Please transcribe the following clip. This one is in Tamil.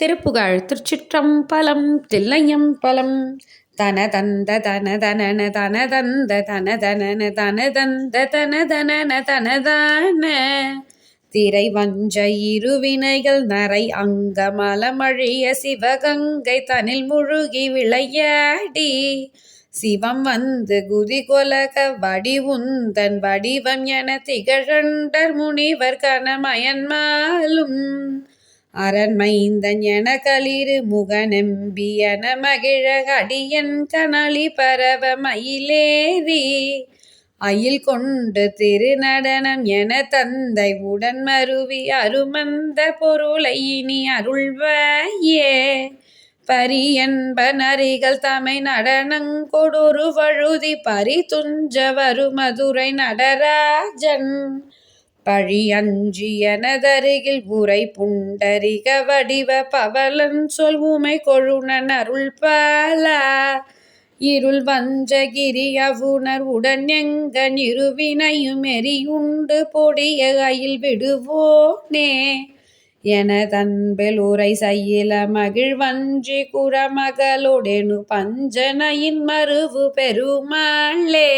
திருப்புகழ் திருச்சிற்றம்பலம் தில்லையம்பலம் தனதந்த தனதனன தனதந்த தனதனன தனதந்த தனதனன தனதான திரை வஞ்ச இருவினைகள் நரை அங்கமலமழிய சிவகங்கை தனில் முழுகி விளையாடி சிவம் வந்து குதி கொலக வடிவுந்தன் வடிவம் என திகழண்டர் முனிவர் கணமயன்மாலும் அரண்மைந்தன் என களிறு முகநெம்பி என மகிழ அடியன் கனலி பரவ மயிலேறி அயில் கொண்டு திருநடனம் என தந்தை உடன் மருவி அருமந்த பொருளை இனி அருள்வாயே பரியன்ப நரிகள் தமை நடனங்கொடொரு வழுதி பரி துஞ்ச வரு மதுரை நடராஜன் பழி அஞ்சி எனதருகில் உரை புண்டரிக வடிவ பவலன் சொல் உமை கொழுனன் அருள் பாலா இருள் வஞ்சகிரி அவுணர் உடன் எங்கன் இருவினையும் எரியுண்டு பொடிய அயில் விடுவோனே எனதன்பில் உரை சையில மகிழ் வஞ்சி குரமகளொடெனு பஞ்சனையின் மருவு பெருமாளே.